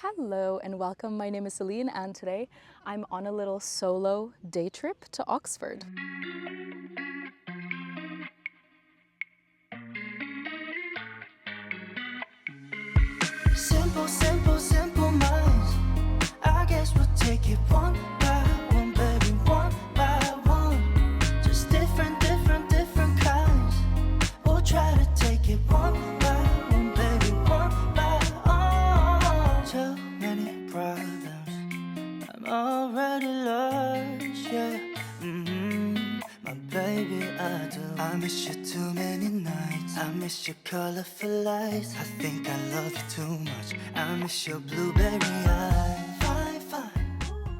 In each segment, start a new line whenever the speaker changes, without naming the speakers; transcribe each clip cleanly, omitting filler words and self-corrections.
Hello and welcome. My name is Céline and today I'm on a little solo day trip to Oxford.
Simple minds. I guess we'll take it one by one, baby, one by one. Just different kinds. We'll try to take it one by one, baby, one by one. Too many problems, I'm already lost, yeah. My baby, I do. I miss you too many nights. I miss your colorful lights. I think I love you too much. I miss your blueberry eyes.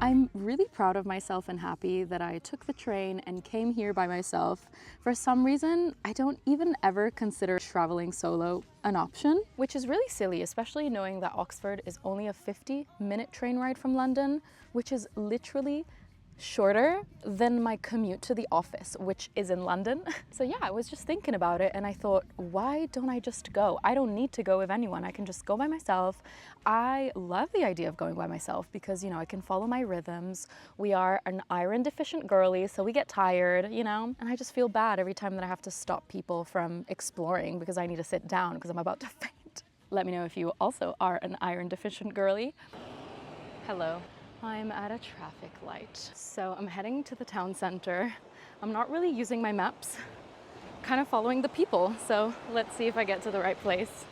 I'm really proud of myself and happy that I took the train and came here by myself. For some reason, I don't even ever consider traveling solo an option, which is really silly, especially knowing that Oxford is only a 50-minute train ride from London, which is literally shorter than my commute to the office, which is in London. So yeah, I was just thinking about it and I thought, why don't I just go? I don't need to go with anyone. I can just go by myself. I love the idea of going by myself because, you know, I can follow my rhythms. We are an iron deficient girly, so we get tired, you know, and I just feel bad every time that I have to stop people from exploring because I need to sit down because I'm about to faint. Let me know if you also are an iron deficient girly. Hello. I'm at a traffic light. So I'm heading to the town center. I'm not really using my maps, kind of following the people. So let's see if I get to the right place.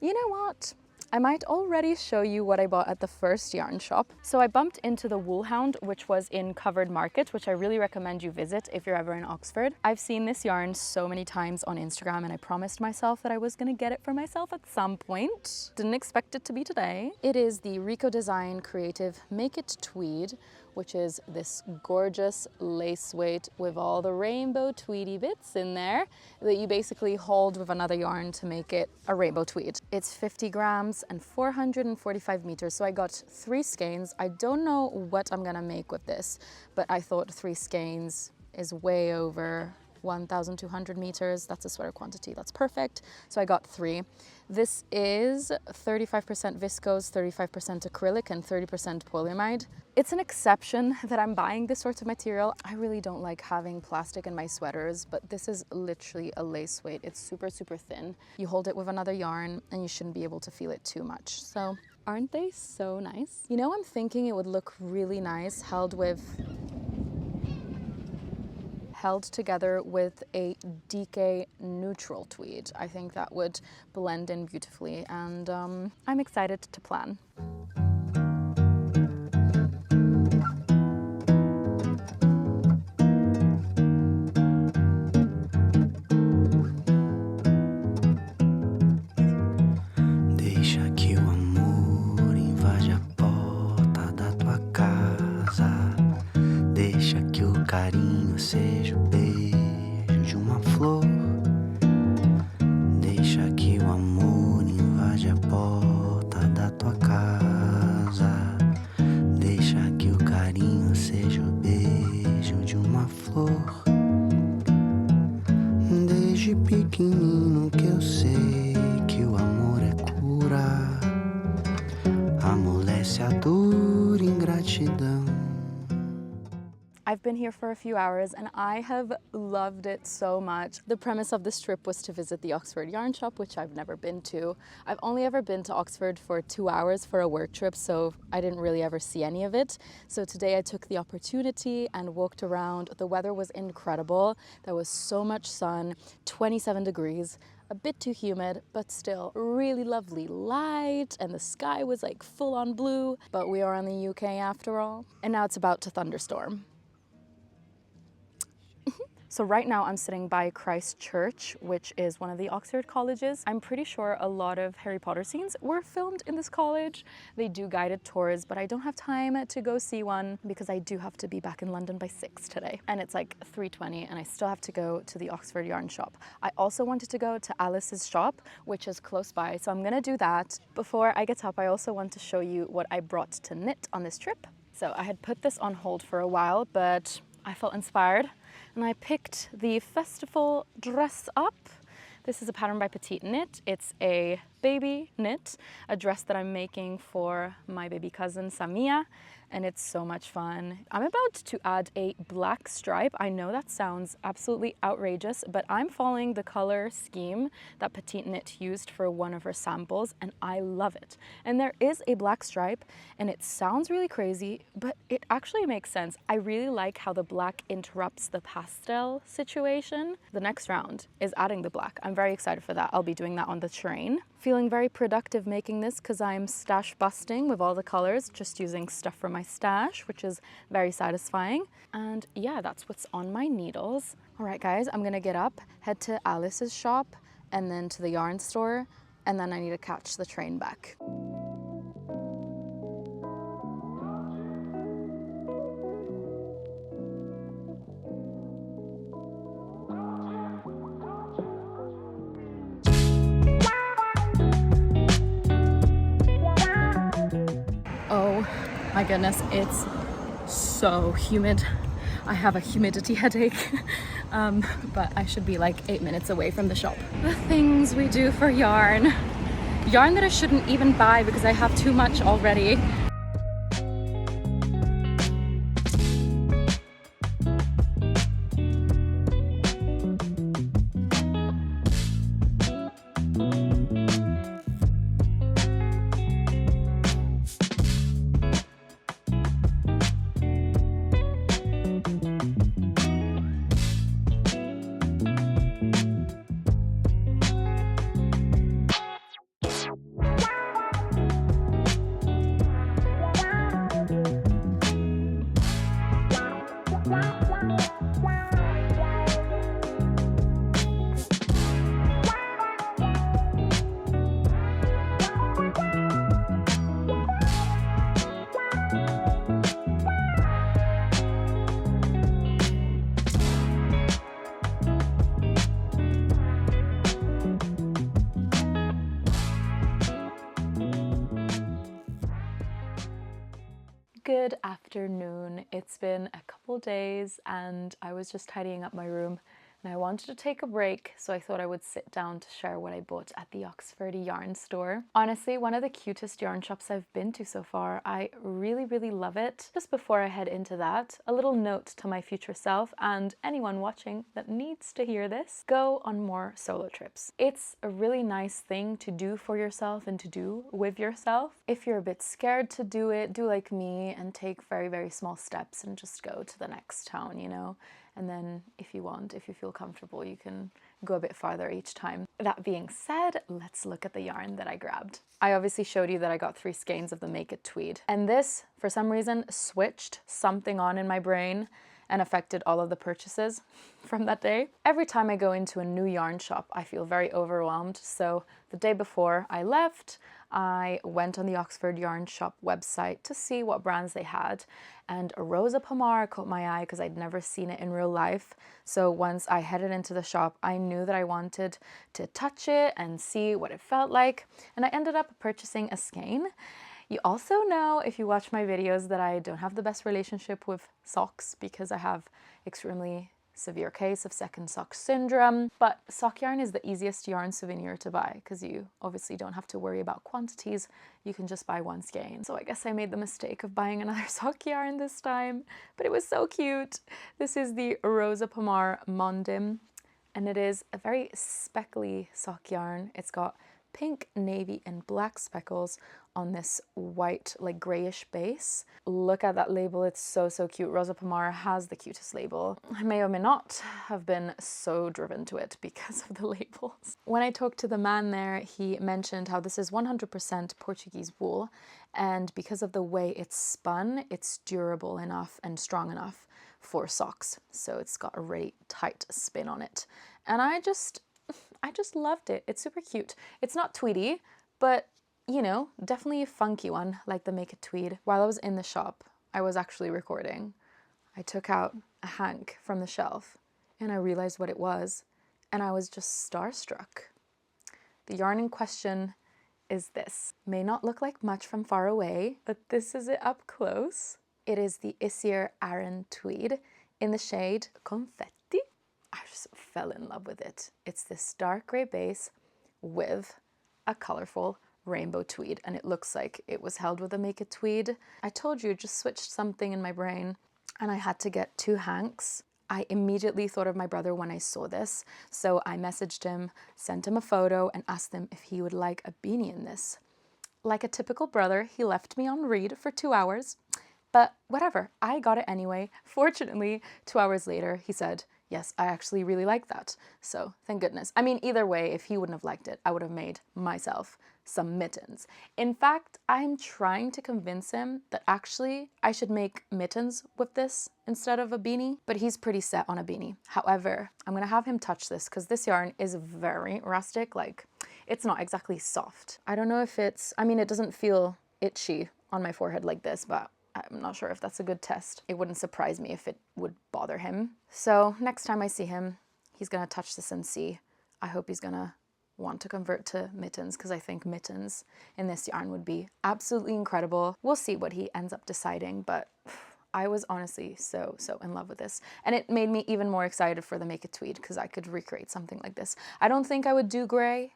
You know what? I might already show you what I bought at the first yarn shop. So I bumped into the Woolhound, which was in Covered Market, which I really recommend you visit if you're ever in Oxford. I've seen this yarn so many times on Instagram and I promised myself that I was gonna get it for myself at some point. Didn't expect it to be today. It is the Rico Design Creative Make It Tweed, which is this gorgeous lace weight with all the rainbow tweedy bits in there that you basically hold with another yarn to make it a rainbow tweed. It's 50 grams and 445 meters. So I got 3 skeins. I don't know what I'm gonna make with this, but I thought 3 skeins is way over 1,200 meters. That's a sweater quantity. That's perfect. So I got 3. This is 35% viscose, 35% acrylic, and 30% polyamide. It's an exception that I'm buying this sort of material. I really don't like having plastic in my sweaters, but this is literally a lace weight. It's super, super thin. You hold it with another yarn and you shouldn't be able to feel it too much. So aren't they so nice? You know, I'm thinking it would look really nice held together with a DK neutral tweed. I think that would blend in beautifully and I'm excited to plan.
Deixa que o amor invade a porta da tua casa. Deixa que o carinho seja o beijo de uma flor. Deixa que o amor invade a porta da tua casa. Deixa que o carinho seja o beijo de uma flor. Desde pequenino que eu sei que o amor é cura, amolece a dor, ingratidão.
I've been here for a few hours and I have loved it so much. The premise of this trip was to visit the Oxford Yarn Shop, which I've never been to. I've only ever been to Oxford for 2 hours for a work trip, so I didn't really ever see any of it. So today I took the opportunity and walked around. The weather was incredible. There was so much sun, 27 degrees. A bit too humid, but still really lovely light, and the sky was like full on blue, but we are in the UK after all. And now it's about to thunderstorm. So right now I'm sitting by Christ Church, which is one of the Oxford colleges. I'm pretty sure a lot of Harry Potter scenes were filmed in this college. They do guided tours, but I don't have time to go see one because I do have to be back in London by 6 today. And it's like 3:20 and I still have to go to the Oxford Yarn Shop. I also wanted to go to Alice's shop, which is close by, so I'm gonna do that. Before I get up, I also want to show you what I brought to knit on this trip. So I had put this on hold for a while, but I felt inspired and I picked the Festival Dress Up. This is a pattern by Petite Knit. It's a baby knit, a dress that I'm making for my baby cousin Samia, and it's so much fun. I'm about to add a black stripe. I know that sounds absolutely outrageous, but I'm following the color scheme that Petite Knit used for one of her samples, and I love it. And there is a black stripe, and it sounds really crazy, but it actually makes sense. I really like how the black interrupts the pastel situation. The next round is adding the black. I'm very excited for that. I'll be doing that on the train. Feeling very productive making this because I'm stash busting with all the colors, just using stuff from my stash, which is very satisfying. And yeah, that's what's on my needles. All right, guys, I'm gonna get up, head to Alice's shop, and then to the yarn store, and then I need to catch the train back. Oh my goodness, it's so humid. I have a humidity headache, but I should be like 8 minutes away from the shop. The things we do for yarn. Yarn that I shouldn't even buy because I have too much already. Good afternoon. It's been a couple days and I was just tidying up my room and I wanted to take a break, so I thought I would sit down to share what I bought at the Oxford Yarn Store. Honestly, one of the cutest yarn shops I've been to so far. I really, really love it. Just before I head into that, a little note to my future self and anyone watching that needs to hear this: go on more solo trips. It's a really nice thing to do for yourself and to do with yourself. If you're a bit scared to do it, do like me and take very, very small steps and just go to the next town, you know? And then if you want, if you feel comfortable, you can go a bit farther each time. That being said, let's look at the yarn that I grabbed. I obviously showed you that I got 3 skeins of the Make It Tweed. And this, for some reason, switched something on in my brain and affected all of the purchases from that day. Every time I go into a new yarn shop, I feel very overwhelmed. So the day before I left, I went on the Oxford Yarn Shop website to see what brands they had, and a Rosa Pomar caught my eye because I'd never seen it in real life. So once I headed into the shop, I knew that I wanted to touch it and see what it felt like, and I ended up purchasing a skein. You also know, if you watch my videos, that I don't have the best relationship with socks because I have extremely severe case of second sock syndrome, but sock yarn is the easiest yarn souvenir to buy because you obviously don't have to worry about quantities. You can just buy one skein. So I guess I made the mistake of buying another sock yarn this time, but it was so cute. This is the Rosa Pomar Mondim, and it is a very speckly sock yarn. It's got pink, navy, and black speckles on this white, like grayish base. Look at that label, it's so, so cute. Rosa Pomar has the cutest label. I may or may not have been so driven to it because of the labels. When I talked to the man there, he mentioned how this is 100% Portuguese wool, and because of the way it's spun, it's durable enough and strong enough for socks. So it's got a really tight spin on it. And I just loved it. It's super cute. It's not tweedy, but you know, definitely a funky one, like the Make It Tweed. While I was in the shop, I was actually recording. I took out a hank from the shelf and I realized what it was, and I was just starstruck. The yarn in question is this. May not look like much from far away, but this is it up close. It is the Isier Aran Tweed in the shade Confetti. I just fell in love with it. It's this dark gray base with a colorful rainbow tweed, and it looks like it was held with a Make It Tweed. I told you, just switched something in my brain and I had to get 2 hanks. I immediately thought of my brother when I saw this, so I messaged him, sent him a photo, and asked him if he would like a beanie in this. Like a typical brother, he left me on read for 2 hours, but whatever, I got it anyway. Fortunately, 2 hours later, he said, yes, I actually really like that. So thank goodness. I mean, either way, if he wouldn't have liked it, I would have made myself some mittens. In fact, I'm trying to convince him that actually I should make mittens with this instead of a beanie, but he's pretty set on a beanie. However, I'm gonna have him touch this because this yarn is very rustic. Like, it's not exactly soft. I don't know if it's, I mean, it doesn't feel itchy on my forehead like this, but I'm not sure if that's a good test. It wouldn't surprise me if it would bother him. So next time I see him, he's gonna touch this and see. I hope he's gonna want to convert to mittens because I think mittens in this yarn would be absolutely incredible. We'll see what he ends up deciding, but I was honestly so in love with this. And it made me even more excited for the Make It Tweed because I could recreate something like this. I don't think I would do gray.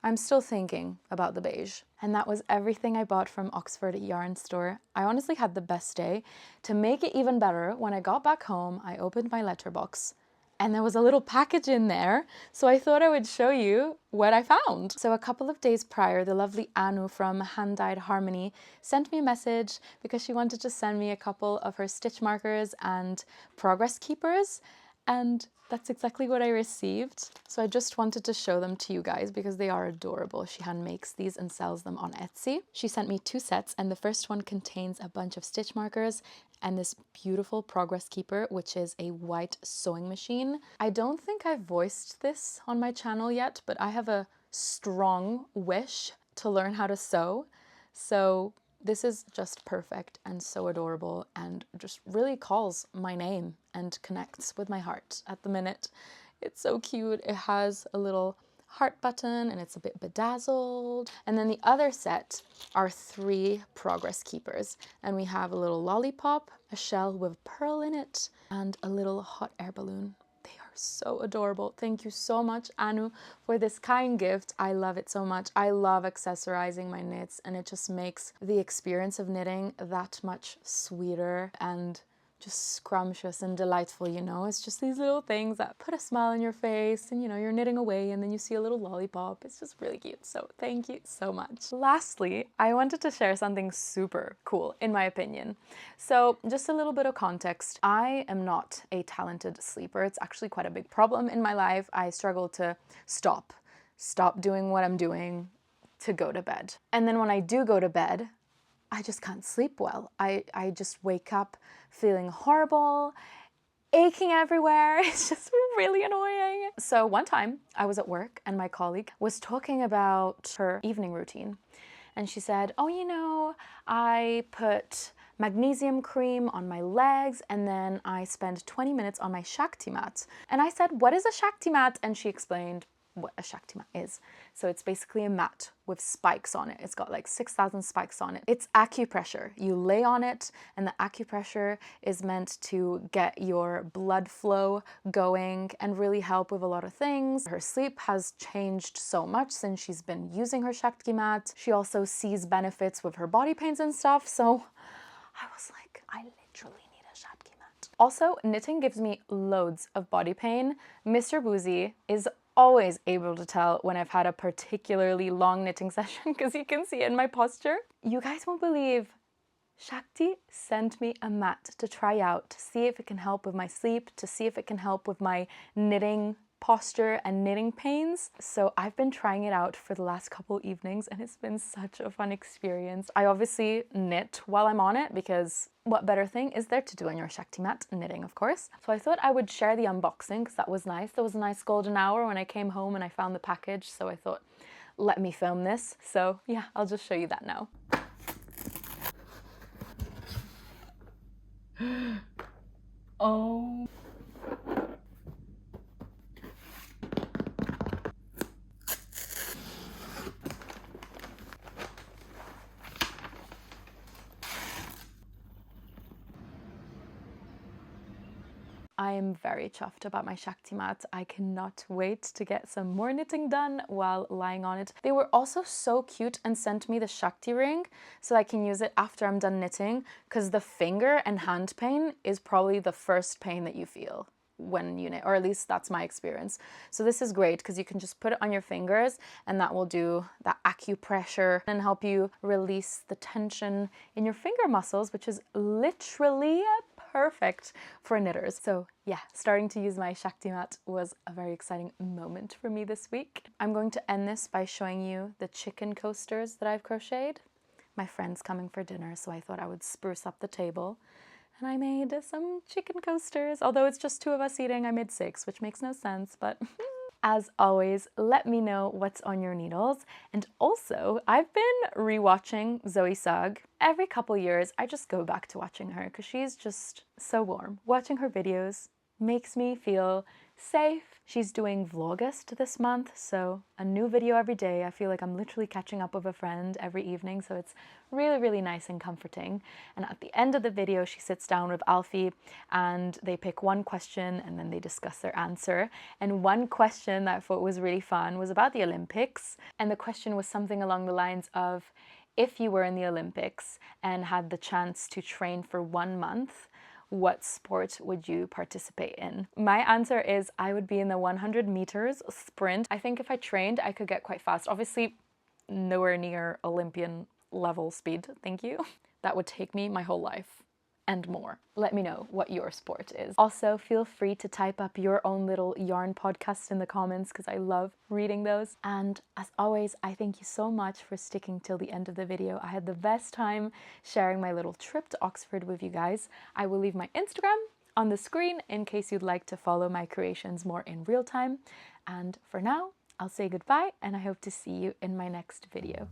I'm still thinking about the beige. And that was everything I bought from Oxford Yarn Store. I honestly had the best day. To make it even better, when I got back home, I opened my letterbox and there was a little package in there. So I thought I would show you what I found. So a couple of days prior, the lovely Anu from Hand Dyed Harmony sent me a message because she wanted to send me a couple of her stitch markers and progress keepers. And that's exactly what I received. So I just wanted to show them to you guys because they are adorable. She hand makes these and sells them on Etsy. She sent me 2 sets, and the first one contains a bunch of stitch markers and this beautiful progress keeper, which is a white sewing machine. I don't think I've voiced this on my channel yet, but I have a strong wish to learn how to sew. So this is just perfect and so adorable and just really calls my name and connects with my heart at the minute. It's so cute. It has a little heart button and it's a bit bedazzled. And then the other set are 3 progress keepers. And we have a little lollipop, a shell with pearl in it, and a little hot air balloon. They are so adorable. Thank you so much, Anu, for this kind gift. I love it so much. I love accessorizing my knits, and it just makes the experience of knitting that much sweeter and just scrumptious and delightful, you know? It's just these little things that put a smile on your face, and you know, you're knitting away and then you see a little lollipop. It's just really cute. So thank you so much. Lastly, I wanted to share something super cool, in my opinion. So just a little bit of context. I am not a talented sleeper. It's actually quite a big problem in my life. I struggle to stop doing what I'm doing to go to bed. And then when I do go to bed, I just can't sleep well. I just wake up feeling horrible, aching everywhere. It's just really annoying. So one time I was at work and my colleague was talking about her evening routine. And she said, oh, you know, I put magnesium cream on my legs and then I spend 20 minutes on my Shakti mat. And I said, what is a Shakti mat? And she explained, what a Shakti mat is. So it's basically a mat with spikes on it. It's got like 6,000 spikes on it. It's acupressure. You lay on it and the acupressure is meant to get your blood flow going and really help with a lot of things. Her sleep has changed so much since she's been using her Shakti mat. She also sees benefits with her body pains and stuff. So I was like, I literally need a Shakti mat. Also, knitting gives me loads of body pain. Mr. Woozy is always able to tell when I've had a particularly long knitting session because you can see it in my posture. You guys won't believe, Shakti sent me a mat to try out, to see if it can help with my sleep, to see if it can help with my knitting posture and knitting pains. So I've been trying it out for the last couple evenings and it's been such a fun experience. I obviously knit while I'm on it because what better thing is there to do on your Shakti mat? Knitting, of course. So I thought I would share the unboxing because that was nice. There was a nice golden hour when I came home and I found the package. So I thought, let me film this. So yeah, I'll just show you that now. Oh. I am very chuffed about my Shakti mat. I cannot wait to get some more knitting done while lying on it. They were also so cute and sent me the Shakti ring so I can use it after I'm done knitting because the finger and hand pain is probably the first pain that you feel when you knit, or at least that's my experience. So this is great because you can just put it on your fingers and that will do that acupressure and help you release the tension in your finger muscles, which is literally perfect for knitters. So yeah, starting to use my Shakti mat was a very exciting moment for me this week. I'm going to end this by showing you the chicken coasters that I've crocheted. My friend's coming for dinner, so I thought I would spruce up the table. And I made some chicken coasters. Although it's just 2 of us eating, I made 6, which makes no sense, but as always, let me know what's on your needles. And also, I've been rewatching Zoe Sugg. Every couple years, I just go back to watching her because she's just so warm. Watching her videos makes me feel safe. She's doing Vlogust this month, so a new video every day. I feel like I'm literally catching up with a friend every evening, so it's really, really nice and comforting. And at the end of the video, she sits down with Alfie and they pick one question and then they discuss their answer. And one question that I thought was really fun was about the Olympics. And the question was something along the lines of, if you were in the Olympics and had the chance to train for 1 month, what sport would you participate in? My answer is I would be in the 100 meters sprint. I think if I trained, I could get quite fast. Obviously, nowhere near Olympian level speed, thank you. That would take me my whole life and more. Let me know what your sport is. Also, feel free to type up your own little yarn podcast in the comments because I love reading those. And as always, I thank you so much for sticking till the end of the video. I had the best time sharing my little trip to Oxford with you guys. I will leave my Instagram on the screen in case you'd like to follow my creations more in real time. And for now, I'll say goodbye and I hope to see you in my next video.